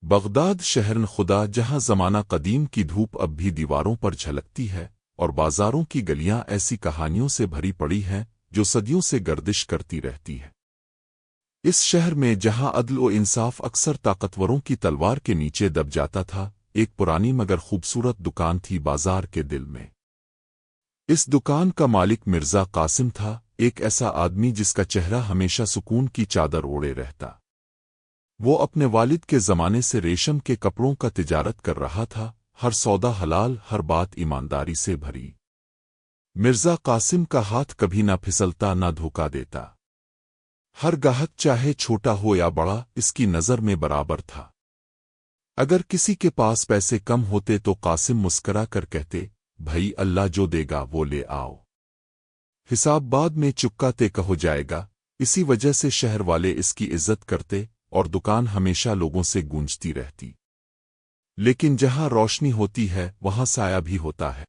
Baghdad شہر خدا جہاں زمانہ قدیم کی دھوپ اب بھی دیواروں پر جھلکتی ہے اور بازاروں کی گلیاں ایسی کہانیوں سے بھری پڑی ہیں جو صدیوں سے گردش کرتی رہتی ہے۔ اس شہر میں جہاں عدل و انصاف اکثر طاقتوروں کی تلوار کے نیچے دب جاتا تھا، ایک پرانی مگر خوبصورت دکان تھی بازار کے دل میں۔ اس دکان کا مالک مرزا قاسم تھا، ایک ایسا آدمی جس کا چہرہ ہمیشہ سکون کی چادر اوڑے رہتا۔ وہ اپنے والد کے زمانے سے ریشم کے کپڑوں کا تجارت کر رہا تھا، ہر سودا حلال، ہر بات ایمانداری سے بھری۔ مرزا قاسم کا ہاتھ کبھی نہ پھسلتا نہ دھوکا دیتا۔ ہر گاہک چاہے چھوٹا ہو یا بڑا اس کی نظر میں برابر تھا۔ اگر کسی کے پاس پیسے کم ہوتے تو قاسم مسکرا کر کہتے، بھائی اللہ جو دے گا وہ لے آؤ، حساب بعد میں چکاتے کہو جائے گا۔ اسی وجہ سے شہر والے اس کی عزت کرتے اور دکان ہمیشہ لوگوں سے گونجتی رہتی۔ لیکن جہاں روشنی ہوتی ہے وہاں سایہ بھی ہوتا ہے۔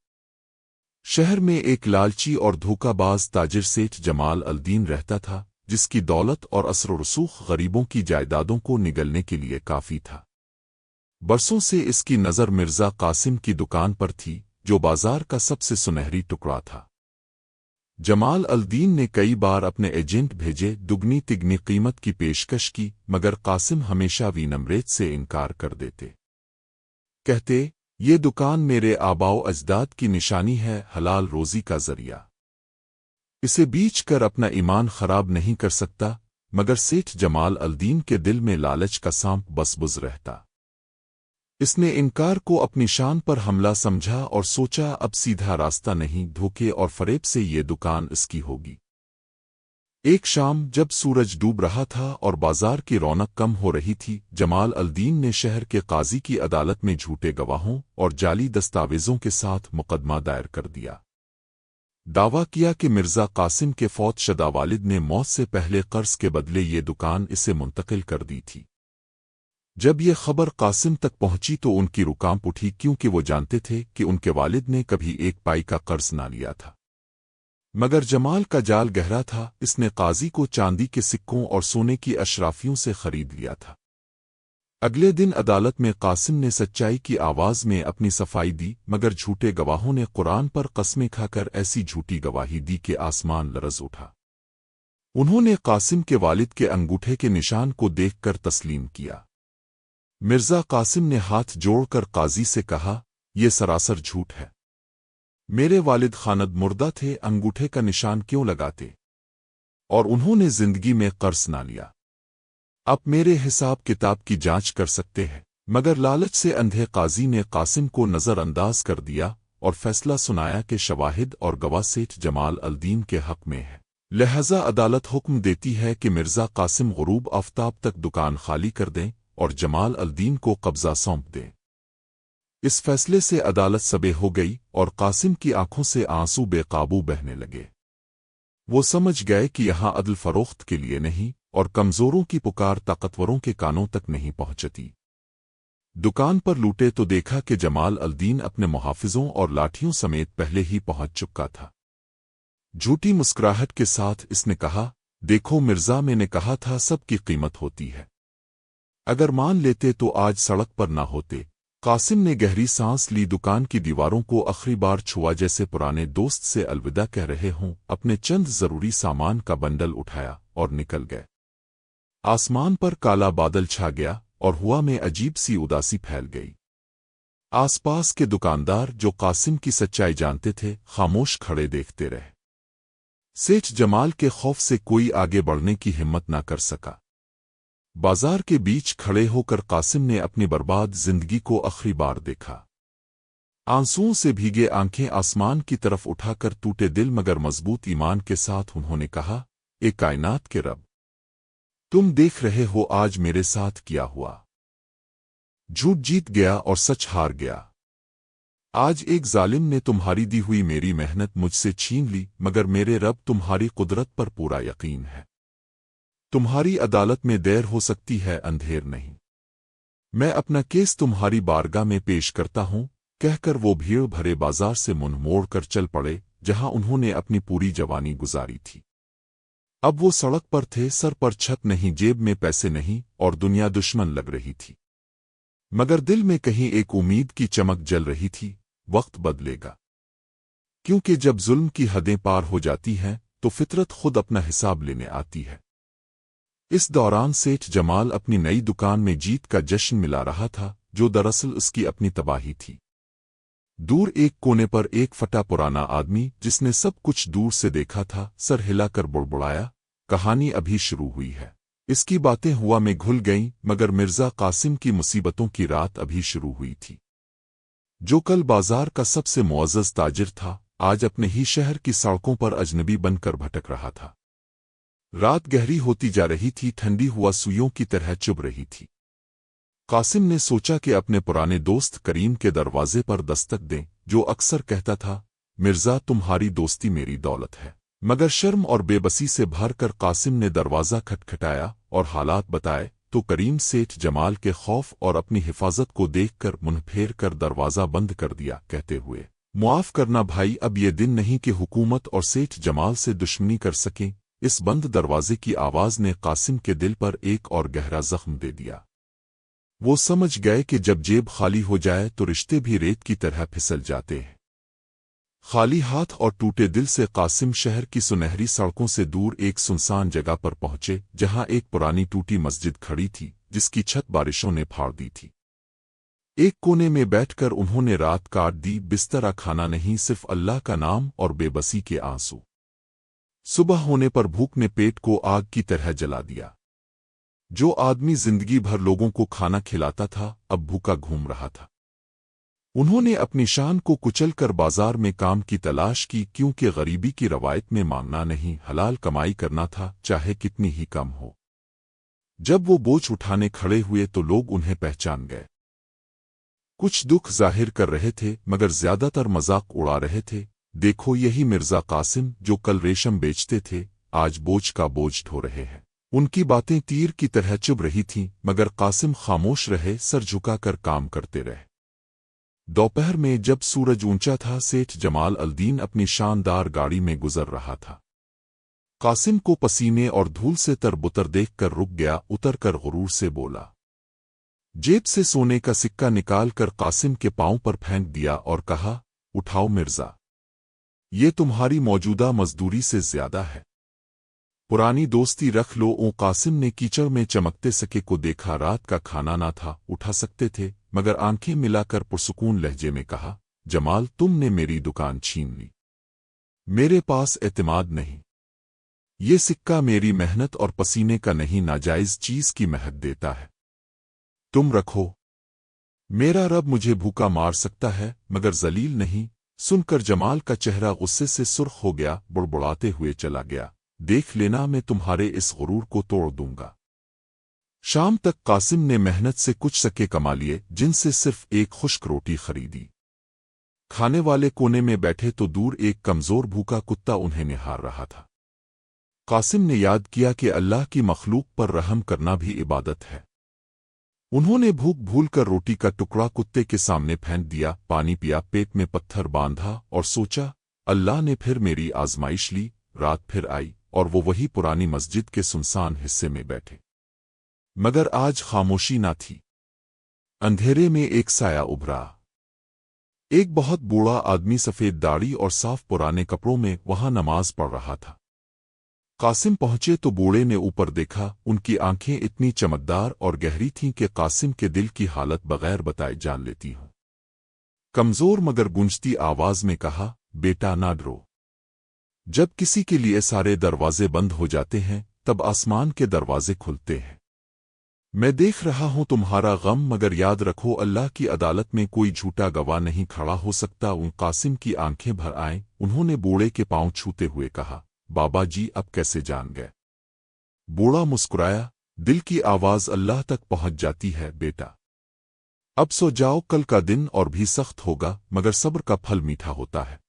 شہر میں ایک لالچی اور دھوکہ باز تاجر سیٹھ جمال الدین رہتا تھا، جس کی دولت اور اثر و رسوخ غریبوں کی جائیدادوں کو نگلنے کے لیے کافی تھا۔ برسوں سے اس کی نظر مرزا قاسم کی دکان پر تھی، جو بازار کا سب سے سنہری ٹکڑا تھا۔ جمال الدین نے کئی بار اپنے ایجنٹ بھیجے، دگنی تگنی قیمت کی پیشکش کی، مگر قاسم ہمیشہ وینمریت سے انکار کر دیتے۔ کہتے، یہ دکان میرے آباء و اجداد کی نشانی ہے، حلال روزی کا ذریعہ۔ اسے بیچ کر اپنا ایمان خراب نہیں کر سکتا، مگر سیٹھ جمال الدین کے دل میں لالچ کا سانپ بس بز رہتا۔ اس نے انکار کو اپنی شان پر حملہ سمجھا اور سوچا اب سیدھا راستہ نہیں، دھوکے اور فریب سے یہ دکان اس کی ہوگی۔ ایک شام جب سورج ڈوب رہا تھا اور بازار کی رونق کم ہو رہی تھی، جمال الدین نے شہر کے قاضی کی عدالت میں جھوٹے گواہوں اور جعلی دستاویزوں کے ساتھ مقدمہ دائر کر دیا۔ دعویٰ کیا کہ مرزا قاسم کے فوت شدہ والد نے موت سے پہلے قرض کے بدلے یہ دکان اسے منتقل کر دی تھی۔ جب یہ خبر قاسم تک پہنچی تو ان کی روح کانپ اٹھی، کیونکہ وہ جانتے تھے کہ ان کے والد نے کبھی ایک پائی کا قرض نہ لیا تھا۔ مگر جمال کا جال گہرا تھا، اس نے قاضی کو چاندی کے سکوں اور سونے کی اشرافیوں سے خرید لیا تھا۔ اگلے دن عدالت میں قاسم نے سچائی کی آواز میں اپنی صفائی دی، مگر جھوٹے گواہوں نے قرآن پر قسمیں کھا کر ایسی جھوٹی گواہی دی کہ آسمان لرز اٹھا۔ انہوں نے قاسم کے والد کے انگوٹھے کے نشان کو دیکھ کر تسلیم کیا۔ مرزا قاسم نے ہاتھ جوڑ کر قاضی سے کہا، یہ سراسر جھوٹ ہے۔ میرے والد خاند مردہ تھے، انگوٹھے کا نشان کیوں لگاتے؟ اور انہوں نے زندگی میں قرض نہ لیا۔ آپ میرے حساب کتاب کی جانچ کر سکتے ہیں۔ مگر لالچ سے اندھے قاضی نے قاسم کو نظر انداز کر دیا اور فیصلہ سنایا کہ شواہد اور گواہ سیٹھ جمال الدین کے حق میں ہے، لہذا عدالت حکم دیتی ہے کہ مرزا قاسم غروب آفتاب تک دکان خالی کر دیں اور جمال الدین کو قبضہ سونپ دیں۔ اس فیصلے سے عدالت سبے ہو گئی اور قاسم کی آنکھوں سے آنسو بے قابو بہنے لگے۔ وہ سمجھ گئے کہ یہاں عدل فروخت کے لیے نہیں اور کمزوروں کی پکار طاقتوروں کے کانوں تک نہیں پہنچتی۔ دکان پر لوٹے تو دیکھا کہ جمال الدین اپنے محافظوں اور لاٹھیوں سمیت پہلے ہی پہنچ چکا تھا۔ جھوٹی مسکراہٹ کے ساتھ اس نے کہا، دیکھو مرزا، میں نے کہا تھا سب کی قیمت ہوتی ہے۔ اگر مان لیتے تو آج سڑک پر نہ ہوتے۔ قاسم نے گہری سانس لی، دکان کی دیواروں کو آخری بار چھوا جیسے پرانے دوست سے الوداع کہہ رہے ہوں، اپنے چند ضروری سامان کا بنڈل اٹھایا اور نکل گئے۔ آسمان پر کالا بادل چھا گیا اور ہوا میں عجیب سی اداسی پھیل گئی۔ آس پاس کے دکاندار جو قاسم کی سچائی جانتے تھے خاموش کھڑے دیکھتے رہے۔ سیٹھ جمال کے خوف سے کوئی آگے بڑھنے کی ہمت نہ کر سکا۔ بازار کے بیچ کھڑے ہو کر قاسم نے اپنی برباد زندگی کو آخری بار دیکھا۔ آنسوؤں سے بھیگے آنکھیں آسمان کی طرف اٹھا کر ٹوٹے دل مگر مضبوط ایمان کے ساتھ انہوں نے کہا، اے کائنات کے رب، تم دیکھ رہے ہو آج میرے ساتھ کیا ہوا۔ جھوٹ جیت گیا اور سچ ہار گیا۔ آج ایک ظالم نے تمہاری دی ہوئی میری محنت مجھ سے چھین لی، مگر میرے رب تمہاری قدرت پر پورا یقین ہے۔ تمہاری عدالت میں دیر ہو سکتی ہے، اندھیر نہیں۔ میں اپنا کیس تمہاری بارگاہ میں پیش کرتا ہوں، کہہ کر وہ بھیڑ بھرے بازار سے منہ موڑ کر چل پڑے جہاں انہوں نے اپنی پوری جوانی گزاری تھی۔ اب وہ سڑک پر تھے، سر پر چھت نہیں، جیب میں پیسے نہیں اور دنیا دشمن لگ رہی تھی۔ मगर दिल में कहीं एक उम्मीद की चमक जल रही थी, वक्त बदलेगा। क्योंकि जब जुल्म की हदें पार हो जाती हैं तो फितरत खुद अपना हिसाब लेने आती है। इस दौरान सेठ जमाल अपनी नई दुकान में जीत का जश्न मिला रहा था, जो दरअसल उसकी अपनी तबाही थी। दूर एक कोने पर एक फटा पुराना आदमी, जिसने सब कुछ दूर से देखा था, सर हिलाकर बुड़बुड़ाया, कहानी अभी शुरू हुई है। इसकी बातें हुआ में घुल गईं, मगर मिर्जा कासिम की मुसीबतों की रात अभी शुरू हुई थी। जो कल बाजार का सबसे मुअज़्ज़ज़ ताजिर था, आज अपने ही शहर की सड़कों पर अजनबी बनकर भटक रहा था। रात गहरी होती जा रही थी, ठंडी हुआ सुइयों की तरह चुभ रही थी। कासिम ने सोचा कि अपने पुराने दोस्त करीम के दरवाजे पर दस्तक दें, जो अक्सर कहता था, मिर्जा तुम्हारी दोस्ती मेरी दौलत है। मगर शर्म और बेबसी से भर कर कासिम ने दरवाज़ा खटखटाया और हालात बताए तो करीम सेठ जमाल के खौफ और अपनी हिफाजत को देखकर मुंह फेर कर दरवाज़ा बंद कर दिया, कहते हुए, मुआफ करना भाई, अब ये दिन नहीं कि हुकूमत और सेठ जमाल से दुश्मनी कर सकें। इस बंद दरवाजे की आवाज़ ने कासिम के दिल पर एक और गहरा जख्म दे दिया। वो समझ गए कि जब जेब खाली हो जाए तो रिश्ते भी रेत की तरह फिसल जाते हैं। खाली हाथ और टूटे दिल से कासिम शहर की सुनहरी सड़कों से दूर एक सुनसान जगह पर पहुंचे, जहां एक पुरानी टूटी मस्जिद खड़ी थी, जिसकी छत बारिशों ने फाड़ दी थी। एक कोने में बैठकर उन्होंने रात काट दी, बिस्तरा खाना नहीं, सिर्फ अल्लाह का नाम और बेबसी के आंसू। सुबह होने पर भूख ने पेट को आग की तरह जला दिया। जो आदमी जिंदगी भर लोगों को खाना खिलाता था, अब भूखा घूम रहा था। उन्होंने अपनी शान को कुचलकर बाजार में काम की तलाश की, क्योंकि गरीबी की रवायत में मांगना नहीं, हलाल कमाई करना था, चाहे कितनी ही कम हो। जब वो बोझ उठाने खड़े हुए तो लोग उन्हें पहचान गए। कुछ दुख जाहिर कर रहे थे, मगर ज्यादातर मजाक उड़ा रहे थे। देखो, यही मिर्जा कासिम जो कल रेशम बेचते थे, आज बोझ का बोझ ढो रहे हैं। उनकी बातें तीर की तरह चुभ रही थीं, मगर कासिम खामोश रहे, सर झुकाकर काम करते रहे। दोपहर में जब सूरज ऊंचा था, सेठ जमाल अल-दीन अपनी शानदार गाड़ी में गुजर रहा था। कासिम को पसीने और धूल से तरबुतर देखकर रुक गया, उतरकर गुरूर से बोला। जेब से सोने का सिक्का निकालकर कासिम के पांव पर फेंक दिया और कहा, उठाओ मिर्जा, ये तुम्हारी मौजूदा मजदूरी से ज्यादा है। पुरानी दोस्ती रख लो। कासिम ने कीचड़ में चमकते सके को देखा, रात का खाना ना था, उठा सकते थे, मगर आंखें मिलाकर पुरसुकून लहजे में कहा, जमाल, तुमने मेरी दुकान छीन ली। मेरे पास एतमाद नहीं। ये सिक्का मेरी मेहनत और पसीने का नहीं, नाजायज चीज की महक देता है। तुम रखो। मेरा रब मुझे भूखा मार सकता है, मगर जलील नहीं। सुनकर जमाल का चेहरा गुस्से से सुर्ख हो गया, बुड़बुड़ाते हुए चला गया, देख लेना, मैं तुम्हारे इस गुरूर को तोड़ दूंगा। शाम तक कासिम ने मेहनत से कुछ सके कमा लिए, जिनसे सिर्फ एक खुश्क रोटी खरीदी। खाने वाले कोने में बैठे तो दूर एक कमजोर भूखा कुत्ता उन्हें निहार रहा था। कासिम ने याद किया कि अल्लाह की मखलूक पर रहम करना भी इबादत है। उन्होंने भूख भूलकर रोटी का टुकड़ा कुत्ते के सामने फेंक दिया, पानी पिया, पेट में पत्थर बांधा और सोचा, अल्लाह ने फिर मेरी आजमाइश ली। रात फिर आई और वो वही पुरानी मस्जिद के सुनसान हिस्से में बैठे, मगर आज खामोशी ना थी। अंधेरे में एक साया उभरा। एक बहुत बूढ़ा आदमी सफेद दाढ़ी और साफ पुराने कपड़ों में वहां नमाज पढ़ रहा था। कासिम पहुंचे तो बूढ़े ने ऊपर देखा। उनकी आंखें इतनी चमकदार और गहरी थीं कि कासिम के दिल की हालत बगैर बताए जान लेती हूं। कमजोर मगर गूंजती आवाज में कहा, बेटा ना डरो। जब किसी के लिए सारे दरवाजे बंद हो जाते हैं, तब आसमान के दरवाजे खुलते हैं। मैं देख रहा हूं तुम्हारा गम, मगर याद रखो, अल्लाह की अदालत में कोई झूठा गवाह नहीं खड़ा हो सकता। कासिम की आंखें भर आईं। उन्होंने बूढ़े के पांव छूते हुए कहा, बाबा जी, अब कैसे जान गए? बूढ़ा मुस्कुराया, दिल की आवाज अल्लाह तक पहुंच जाती है बेटा। अब सो जाओ, कल का दिन और भी सख्त होगा, मगर सब्र का फल मीठा होता है।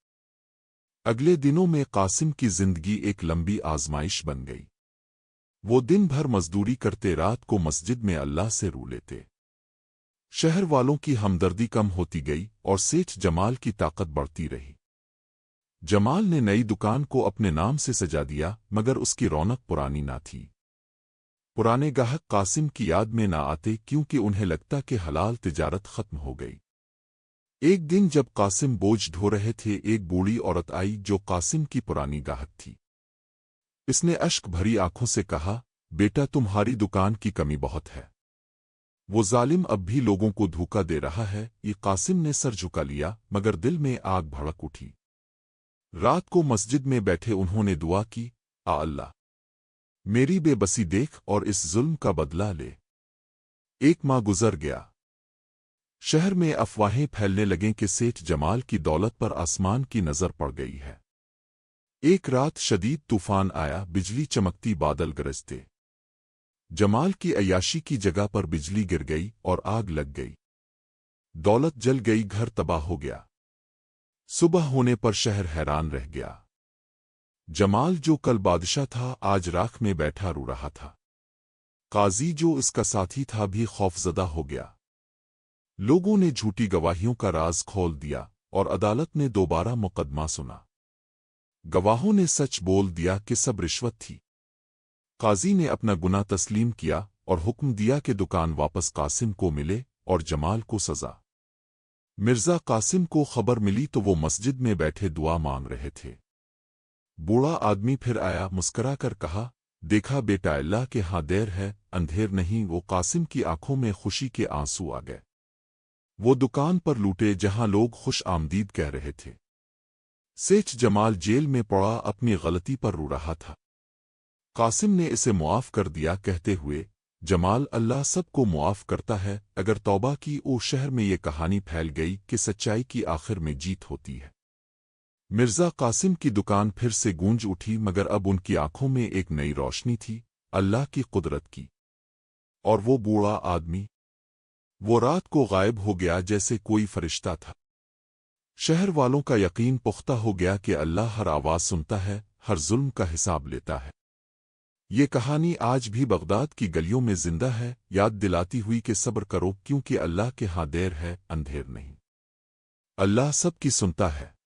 अगले दिनों में कासिम की जिंदगी एक लंबी आजमाइश बन गई। वो दिन भर मजदूरी करते, रात को मस्जिद में अल्लाह से रू लेते। शहर वालों की हमदर्दी कम होती गई और सेठ जमाल की ताकत बढ़ती रही। जमाल ने नई दुकान को अपने नाम से सजा दिया, मगर उसकी रौनक पुरानी ना थी। पुराने गाहक कासिम की याद में ना आते क्योंकि उन्हें लगता कि हलाल तिजारत खत्म हो गई। एक दिन जब कासिम बोझ ढो रहे थे, एक बूढ़ी औरत आई जो कासिम की पुरानी गाहक थी। इसने अश्क भरी आंखों से कहा, बेटा तुम्हारी दुकान की कमी बहुत है। वो जालिम अब भी लोगों को धोखा दे रहा है। ये कासिम ने सर झुका लिया, मगर दिल में आग भड़क उठी। रात को मस्जिद में बैठे उन्होंने दुआ की, आ अल्लाह, मेरी बेबसी देख और इस जुल्म का बदला ले। एक माह गुजर गया। शहर में अफवाहें फैलने लगें कि सेठ जमाल की दौलत पर आसमान की नजर पड़ गई है। एक रात शदीद तूफान आया, बिजली चमकती, बादल गरजते। जमाल की अय्याशी की जगह पर बिजली गिर गई और आग लग गई। दौलत जल गई, घर तबाह हो गया। सुबह होने पर शहर हैरान रह गया। जमाल जो कल बादशाह था, आज राख में बैठा रो रहा था। काजी जो इसका साथी था भी खौफजदा हो गया। लोगों ने झूठी गवाहियों का राज खोल दिया और अदालत ने दोबारा मुकदमा सुना। गवाहों ने सच बोल दिया कि सब रिश्वत थी। काजी ने अपना गुनाह तस्लीम किया और हुक्म दिया कि दुकान वापस कासिम को मिले और जमाल को सजा। मिर्जा कासिम को खबर मिली तो वो मस्जिद में बैठे दुआ मांग रहे थे। बूढ़ा आदमी फिर आया, मुस्करा कर कहा, देखा बेटा, अल्लाह के हां देर है, अंधेर नहीं। वो कासिम की आंखों में खुशी के आंसू आ गए। वो दुकान पर लूटे जहां लोग खुश आमदीद कह रहे थे। सेठ जमाल जेल में पड़ा, अपनी गलती पर रो रहा था। कासिम ने इसे मुआफ कर दिया, कहते हुए, जमाल, अल्लाह सबको मुआफ करता है। अगर तौबा की। ओ शहर में ये कहानी फैल गई कि सच्चाई की आखिर में जीत होती है। मिर्जा कासिम की दुकान फिर से गूंज उठी, मगर अब उनकी आंखों में एक नई रोशनी थी, अल्लाह की कुदरत की। और वो बूढ़ा आदमी, वो रात को गायब हो गया जैसे कोई फरिश्ता था। शहर वालों का यकीन पुख्ता हो गया कि अल्लाह हर आवाज सुनता है, हर जुल्म का हिसाब लेता है। ये कहानी आज भी बगदाद की गलियों में जिंदा है, याद दिलाती हुई कि सब्र करो, क्योंकि अल्लाह के हां देर है, अंधेर नहीं। अल्लाह सबकी सुनता है।